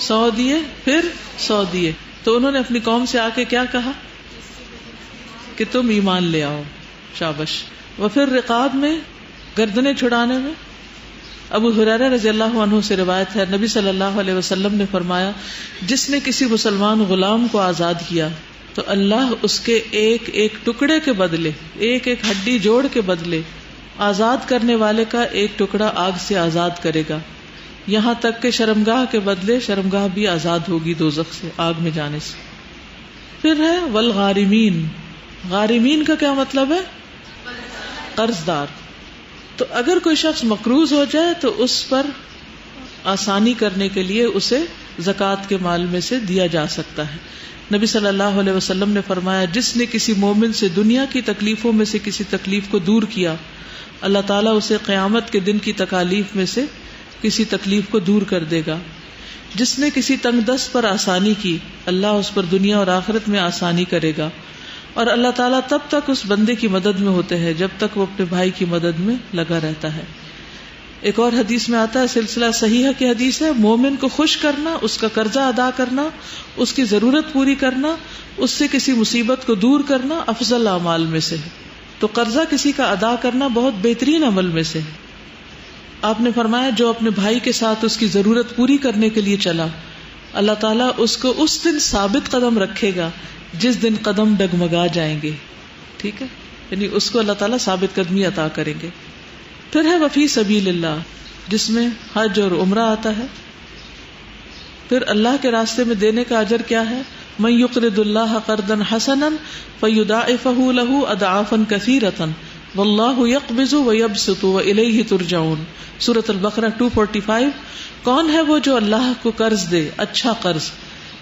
100 دیے، پھر 100 دیے، تو انہوں نے اپنی قوم سے آ کے کیا کہا کہ تم ایمان لے آؤ، شابش۔ وفر رقاب میں گردنیں چھڑانے میں ابو ہریرہ رضی اللہ عنہ سے روایت ہے، نبی صلی اللہ علیہ وسلم نے فرمایا جس نے کسی مسلمان غلام کو آزاد کیا تو اللہ اس کے ایک ایک ٹکڑے کے بدلے، ایک ایک ہڈی جوڑ کے بدلے آزاد کرنے والے کا ایک ٹکڑا آگ سے آزاد کرے گا، یہاں تک کہ شرمگاہ کے بدلے شرمگاہ بھی آزاد ہوگی دوزخ سے، آگ میں جانے سے۔ پھر ہے والغارمین، غارمین کا کیا مطلب ہے؟ قرض دار۔ تو اگر کوئی شخص مقروض ہو جائے تو اس پر آسانی کرنے کے لیے اسے زکوٰۃ کے مال میں سے دیا جا سکتا ہے۔ نبی صلی اللہ علیہ وسلم نے فرمایا جس نے کسی مومن سے دنیا کی تکلیفوں میں سے کسی تکلیف کو دور کیا، اللہ تعالیٰ اسے قیامت کے دن کی تکالیف میں سے کسی تکلیف کو دور کر دے گا۔ جس نے کسی تنگ دست پر آسانی کی، اللہ اس پر دنیا اور آخرت میں آسانی کرے گا، اور اللہ تعالیٰ تب تک اس بندے کی مدد میں ہوتے ہیں جب تک وہ اپنے بھائی کی مدد میں لگا رہتا ہے۔ ایک اور حدیث میں آتا ہے، سلسلہ صحیحہ کی حدیث ہے، مومن کو خوش کرنا، اس کا قرضہ ادا کرنا، اس کی ضرورت پوری کرنا، اس سے کسی مصیبت کو دور کرنا افضل اعمال میں سے ہے۔ تو قرضہ کسی کا ادا کرنا بہت بہترین عمل میں سے ہے۔ آپ نے فرمایا جو اپنے بھائی کے ساتھ اس کی ضرورت پوری کرنے کے لیے چلا، اللہ تعالیٰ اس کو اس دن ثابت قدم رکھے گا جس دن قدم ڈگمگا جائیں گے، ٹھیک ہے، یعنی اس کو اللہ تعالیٰ ثابت قدمی عطا کریں گے۔ پھر ہے وفی سبیل اللہ، جس میں حج اور عمرہ آتا ہے۔ پھر اللہ کے راستے میں دینے کا اجر کیا ہے؟ من یقرض اللہ قرضا حسنا فیضاعفہ لہ اضعافا کثیرۃ واللہ یقبض ویبسط والیہ ترجعون، سورۃ البقرہ 245۔ کون ہے وہ جو اللہ کو قرض دے، اچھا قرض،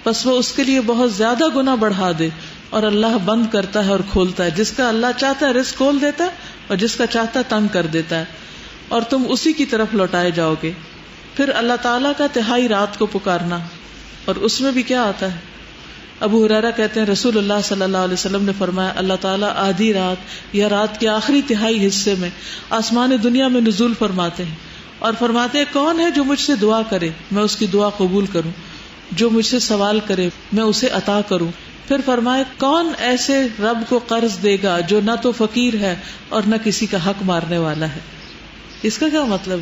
پس وہ اس کے لیے بہت زیادہ گنا بڑھا دے، اور اللہ بند کرتا ہے اور کھولتا ہے، جس کا اللہ چاہتا ہے رزق کھول دیتا ہے اور جس کا چاہتا ہے تنگ کر دیتا ہے، اور تم اسی کی طرف لوٹائے جاؤ گے۔ پھر اللہ تعالیٰ کا تہائی رات کو پکارنا، اور اس میں بھی کیا آتا ہے؟ ابو ہریرہ کہتے ہیں رسول اللہ صلی اللہ علیہ وسلم نے فرمایا اللہ تعالیٰ آدھی رات یا رات کے آخری تہائی حصے میں آسمان دنیا میں نزول فرماتے ہیں اور فرماتے ہیں کون ہے جو مجھ سے دعا کرے میں اس کی دعا قبول کروں، جو مجھ سے سوال کرے میں اسے عطا کروں۔ پھر فرمائے کون ایسے رب کو قرض دے گا جو نہ تو فقیر ہے اور نہ کسی کا حق مارنے والا ہے۔ اس کا کیا مطلب؟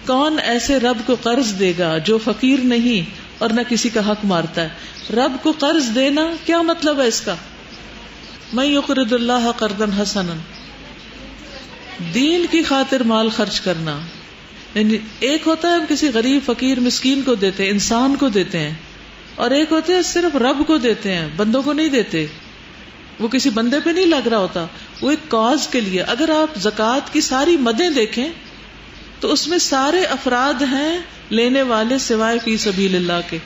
کون ایسے رب کو قرض دے گا جو فقیر نہیں اور نہ کسی کا حق مارتا ہے؟ رب کو قرض دینا کیا مطلب ہے اس کا؟ من یقرض اللہ قرضا حسنا، دین کی خاطر مال خرچ کرنا۔ یعنی ایک ہوتا ہے ہم کسی غریب فقیر مسکین کو دیتے ہیں، انسان کو دیتے ہیں، اور ایک ہوتے ہیں صرف رب کو دیتے ہیں، بندوں کو نہیں دیتے. وہ کسی بندے پہ نہیں لگ رہا ہوتا، وہ ایک کاز کے لیے. اگر آپ زکوٰۃ کی ساری مدیں دیکھیں تو اس میں سارے افراد ہیں لینے والے سوائے فی سبیل اللہ کے.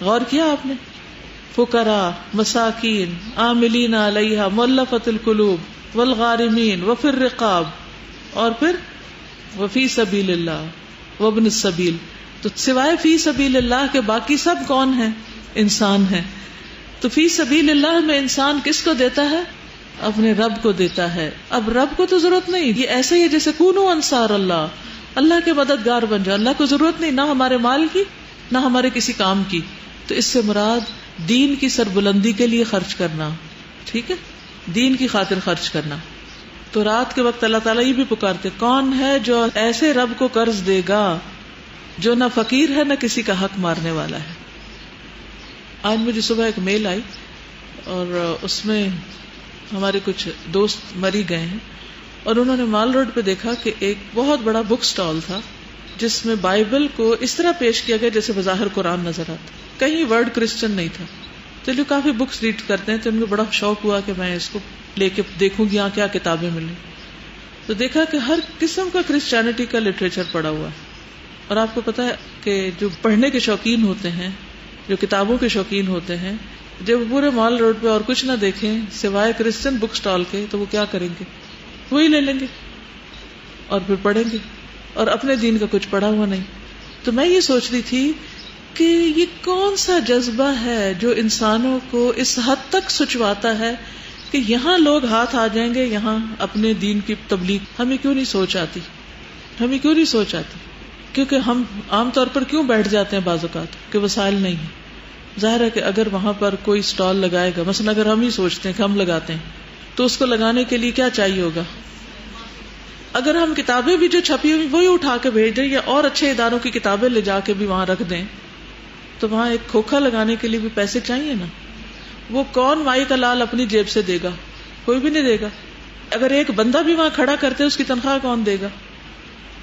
غور کیا آپ نے؟ فقراء، مساکین، عاملین علیہا، مؤلفۃ القلوب والغارمین وفی الرقاب، اور پھر وفی سبیل اللہ وابن السبیل. تو سوائے فی سبیل اللہ کے باقی سب کون ہیں؟ انسان ہیں. تو فی سبیل اللہ میں انسان کس کو دیتا ہے؟ اپنے رب کو دیتا ہے. اب رب کو تو ضرورت نہیں، یہ ایسے ہی جیسے کونوا انصار اللہ، اللہ کے مددگار بن جاؤ. اللہ کو ضرورت نہیں نہ ہمارے مال کی نہ ہمارے کسی کام کی. تو اس سے مراد دین کی سربلندی کے لیے خرچ کرنا، ٹھیک ہے، دین کی خاطر خرچ کرنا. تو رات کے وقت اللہ تعالیٰ یہ بھی پکارتے، کون ہے جو ایسے رب کو قرض دے گا جو نہ فقیر ہے نہ کسی کا حق مارنے والا ہے. آج مجھے صبح ایک میل آئی اور اس میں ہمارے کچھ دوست مری گئے ہیں، اور انہوں نے مال روڈ پہ دیکھا کہ ایک بہت بڑا بک سٹال تھا جس میں بائبل کو اس طرح پیش کیا گیا جیسے بظاہر قرآن نظر آتا، کہیں ورڈ کرسچن نہیں تھا. تو جو کافی بکس ریڈ کرتے ہیں تو ان کو بڑا شوق ہوا کہ میں اس کو لے کے دیکھوں گی یہاں کیا کتابیں ملیں. تو دیکھا کہ ہر قسم کا کرسچینٹی کا لٹریچر پڑا ہوا ہے. اور آپ کو پتا ہے کہ جو پڑھنے کے شوقین ہوتے ہیں، جو کتابوں کے شوقین ہوتے ہیں، جب پورے مال روڈ پہ اور کچھ نہ دیکھیں سوائے کرسچن بک سٹال کے تو وہ کیا کریں گے؟ وہی لے لیں گے اور پھر پڑھیں گے، اور اپنے دین کا کچھ پڑھا ہوا نہیں. تو میں یہ سوچ رہی تھی کہ یہ کون سا جذبہ ہے جو انسانوں کو اس حد تک سچواتا ہے کہ یہاں لوگ ہاتھ آ جائیں گے، یہاں اپنے دین کی تبلیغ. ہمیں کیوں نہیں سوچ آتی؟ ہمیں کیوں نہیں سوچ آتی؟ کیونکہ ہم عام طور پر کیوں بیٹھ جاتے ہیں بعض اوقات کہ وسائل نہیں ہیں. ظاہر ہے کہ اگر وہاں پر کوئی سٹال لگائے گا، مثلا اگر ہم ہی سوچتے ہیں کہ ہم لگاتے ہیں تو اس کو لگانے کے لیے کیا چاہیے ہوگا؟ اگر ہم کتابیں بھی جو چھپی ہوئی وہی اٹھا کے بھیج دیں یا اور اچھے اداروں کی کتابیں لے جا کے بھی وہاں رکھ دیں تو وہاں ایک کھوکھا لگانے کے لیے بھی پیسے چاہیے نا. وہ کون مائی کا لال اپنی جیب سے دے گا؟ کوئی بھی نہیں دے گا. اگر ایک بندہ بھی وہاں کھڑا کرتے اس کی تنخواہ کون دے گا؟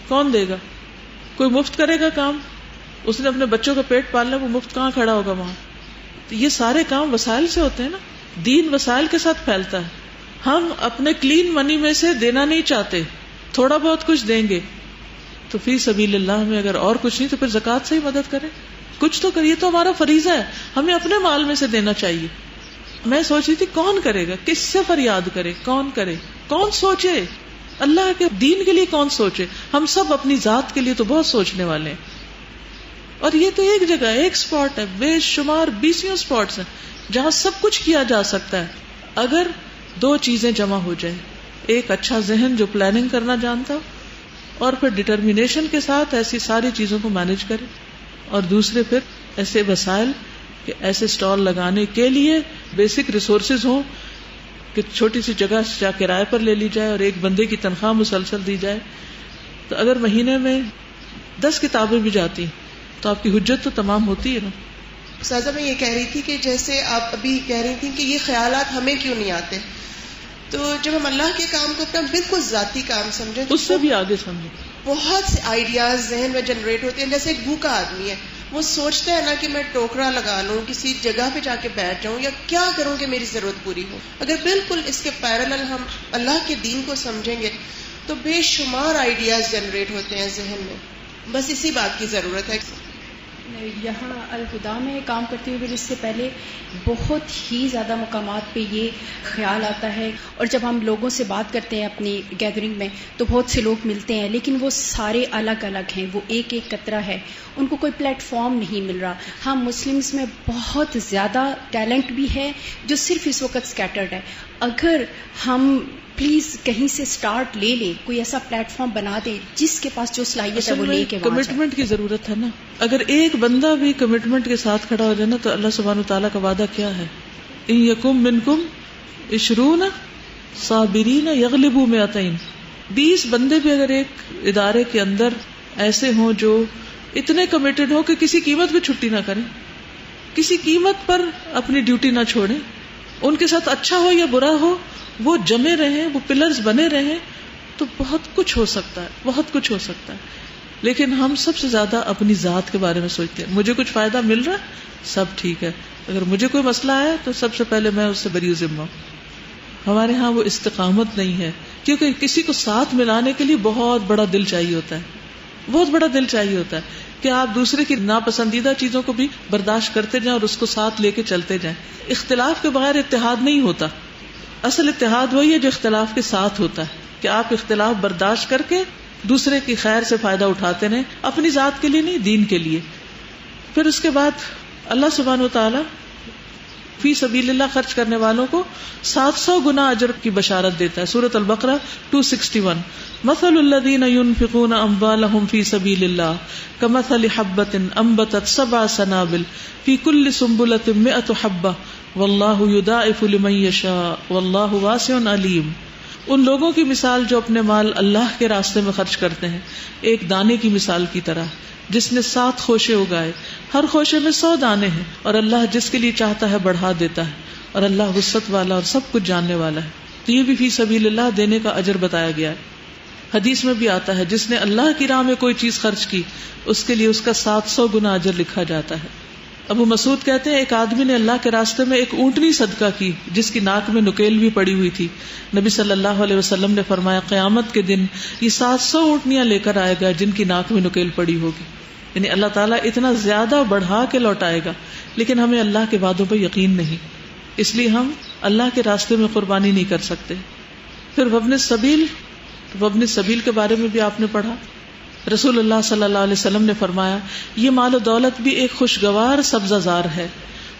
کون دے گا؟ کوئی مفت کرے گا کام؟ اس نے اپنے بچوں کا پیٹ پالنا، وہ مفت کہاں کھڑا ہوگا وہاں؟ تو یہ سارے کام وسائل سے ہوتے ہیں نا. دین وسائل کے ساتھ پھیلتا ہے. ہم اپنے کلین منی میں سے دینا نہیں چاہتے، تھوڑا بہت کچھ دیں گے. تو فی سبیل اللہ میں اگر اور کچھ نہیں تو پھر زکوٰۃ سے ہی مدد کریں، کچھ تو کریے. تو ہمارا فریضہ ہے، ہمیں اپنے مال میں سے دینا چاہیے. میں سوچ رہی تھی کون کرے گا، کس سے فریاد کرے، کون کرے، کون سوچے؟ اللہ کے دین کے لیے کون سوچے؟ ہم سب اپنی ذات کے لیے تو بہت سوچنے والے ہیں. اور یہ تو ایک جگہ ایک اسپاٹ ہے، بے شمار 20 اسپاٹس ہیں جہاں سب کچھ کیا جا سکتا ہے اگر دو چیزیں جمع ہو جائیں. ایک اچھا ذہن جو پلاننگ کرنا جانتا اور پھر ڈٹرمینیشن کے ساتھ ایسی ساری چیزوں کو مینج کرے، اور دوسرے پھر ایسے وسائل کہ ایسے سٹال لگانے کے لیے بیسک ریسورسز ہوں کہ چھوٹی سی جگہ جا کرائے پر لے لی جائے اور ایک بندے کی تنخواہ مسلسل دی جائے. تو اگر مہینے میں 10 کتابیں بھی جاتی تو آپ کی حجت تو تمام ہوتی ہے نا. استاذہ میں یہ کہہ رہی تھی کہ جیسے آپ ابھی کہہ رہی تھی کہ یہ خیالات ہمیں کیوں نہیں آتے، تو جب ہم اللہ کے کام کو اپنا بالکل ذاتی کام سمجھیں تو اس سے بھی آگے سمجھیں، بہت سے آئیڈیاز ذہن میں جنریٹ ہوتے ہیں. جیسے ایک بھوکا آدمی ہے، وہ سوچتا ہے نا کہ میں ٹوکرا لگا لوں، کسی جگہ پہ جا کے بیٹھ جاؤں، یا کیا کروں کہ میری ضرورت پوری ہو. اگر بالکل اس کے پیرالل ہم اللہ کے دین کو سمجھیں گے تو بے شمار آئیڈیاز جنریٹ ہوتے ہیں ذہن میں. بس اسی بات کی ضرورت ہے. یہاں الہدا میں کام کرتے ہوئے اس سے پہلے بہت ہی زیادہ مقامات پہ یہ خیال آتا ہے، اور جب ہم لوگوں سے بات کرتے ہیں اپنی گیدرنگ میں تو بہت سے لوگ ملتے ہیں لیکن وہ سارے الگ الگ ہیں، وہ ایک ایک قطرہ ہے، ان کو کوئی پلیٹ فارم نہیں مل رہا. ہم مسلمز میں بہت زیادہ ٹیلنٹ بھی ہے جو صرف اس وقت سکیٹرڈ ہے. اگر ہم پلیز کہیں سے سٹارٹ لے لیں، کوئی ایسا پلیٹ فارم بنا دیں جس کے پاس جو صلاحیت ہے وہ لے کے کمٹمنٹ کی ضرورت ہے نا. اگر ایک بندہ بھی کمٹمنٹ کے ساتھ کھڑا ہو جائے نا تو اللہ سبحانہ وتعالیٰ کا وعدہ کیا ہے؟ ان یکم منکم 20 صابرین یغلبوا 200. 20 بندے بھی اگر ایک ادارے کے اندر ایسے ہوں جو اتنے کمیٹڈ ہو کہ کسی قیمت پہ چھٹی نہ کریں، کسی قیمت پر اپنی ڈیوٹی نہ چھوڑیں، ان کے ساتھ اچھا ہو یا برا ہو وہ جمے رہیں، وہ پلرز بنے رہیں، تو بہت کچھ ہو سکتا ہے، بہت کچھ ہو سکتا ہے. لیکن ہم سب سے زیادہ اپنی ذات کے بارے میں سوچتے ہیں. مجھے کچھ فائدہ مل رہا ہے سب ٹھیک ہے، اگر مجھے کوئی مسئلہ آیا تو سب سے پہلے میں اس سے بری ذمہ ہوں. ہمارے ہاں وہ استقامت نہیں ہے، کیونکہ کسی کو ساتھ ملانے کے لیے بہت بڑا دل چاہیے ہوتا ہے، بہت بڑا دل چاہیے ہوتا ہے کہ آپ دوسرے کی ناپسندیدہ چیزوں کو بھی برداشت کرتے جائیں اور اس کو ساتھ لے کے چلتے جائیں. اختلاف کے بغیر اتحاد نہیں ہوتا. اصل اتحاد وہی ہے جو اختلاف کے ساتھ ہوتا ہے، کہ آپ اختلاف برداشت کر کے دوسرے کی خیر سے فائدہ اٹھاتے رہیں، اپنی ذات کے لیے نہیں، دین کے لیے. پھر اس کے بعد اللہ سبحانہ وتعالی فی سبیل اللہ خرچ کرنے والوں کو 700 گنا اجر کی بشارت دیتا ہے. سورۃ البقرہ 261 مثل الذین ينفقون اموالهم فی سبیل اللہ کمثل حبۃ انبتت 7 سنابل فی کل سنبلۃ 100 حبۃ واللہ یضاعف لمن یشاء واللہ واسع علیم. ان لوگوں کی مثال جو اپنے مال اللہ کے راستے میں خرچ کرتے ہیں ایک دانے کی مثال کی طرح، جس نے 7 خوشے اگائے، ہر خوشے میں 100 دانے ہیں، اور اللہ جس کے لیے چاہتا ہے بڑھا دیتا ہے، اور اللہ وسعت والا اور سب کچھ جاننے والا ہے. تو یہ بھی فی سبیل اللہ دینے کا اجر بتایا گیا ہے. حدیث میں بھی آتا ہے جس نے اللہ کی راہ میں کوئی چیز خرچ کی اس کے لیے اس کا 700 گنا اجر لکھا جاتا ہے. ابو مسعود کہتے ہیں ایک آدمی نے اللہ کے راستے میں ایک اونٹنی صدقہ کی جس کی ناک میں نکیل بھی پڑی ہوئی تھی. نبی صلی اللہ علیہ وسلم نے فرمایا قیامت کے دن یہ 700 اونٹنیاں لے کر آئے گا جن کی ناک میں نکیل پڑی ہوگی. یعنی اللہ تعالیٰ اتنا زیادہ بڑھا کے لوٹائے گا، لیکن ہمیں اللہ کے وعدوں پہ یقین نہیں، اس لیے ہم اللہ کے راستے میں قربانی نہیں کر سکتے. پھر وابن السبیل کے بارے میں بھی آپ نے پڑھا. رسول اللہ صلی اللہ علیہ وسلم نے فرمایا یہ مال و دولت بھی ایک خوشگوار سبزہ زار ہے،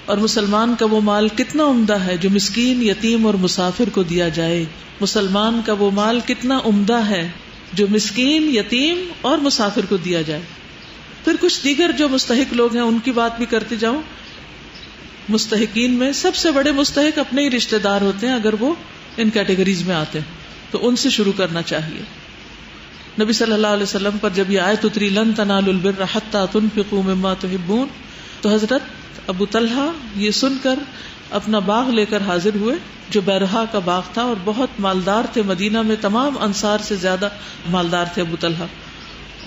اور مسلمان کا وہ مال کتنا عمدہ ہے جو مسکین، یتیم اور مسافر کو دیا جائے. مسلمان کا وہ مال کتنا عمدہ ہے جو مسکین، یتیم اور مسافر کو دیا جائے. پھر کچھ دیگر جو مستحق لوگ ہیں ان کی بات بھی کرتے جاؤں. مستحقین میں سب سے بڑے مستحق اپنے ہی رشتہ دار ہوتے ہیں اگر وہ ان کیٹیگریز میں آتے ہیں، تو ان سے شروع کرنا چاہیے. نبی صلی اللہ علیہ وسلم پر جب یہ آیت اتری لن تنالوا البر حتی تنفقوا مما تحبون، تو حضرت ابو طلحہ یہ سن کر اپنا باغ لے کر حاضر ہوئے جو بیرہا کا باغ تھا، اور بہت مالدار تھے. مدینہ میں تمام انصار سے زیادہ مالدار تھے ابو طلحہ،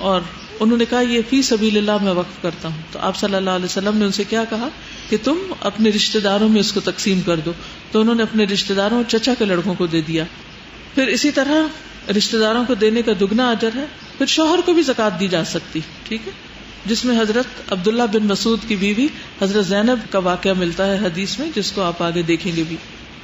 اور انہوں نے کہا یہ فی سبیل اللہ میں وقف کرتا ہوں. تو آپ صلی اللہ علیہ وسلم نے ان سے کیا کہا کہ تم اپنے رشتہ داروں میں اس کو تقسیم کر دو. تو انہوں نے اپنے رشتہ داروں اور چچا کے لڑکوں کو دے دیا. پھر اسی طرح رشتہ داروں کو دینے کا دگنا اجر ہے. پھر شوہر کو بھی زکوٰۃ دی جا سکتی، ٹھیک ہے، جس میں حضرت عبداللہ بن مسعود کی بیوی حضرت زینب کا واقعہ ملتا ہے حدیث میں، جس کو آپ آگے دیکھیں گے بھی.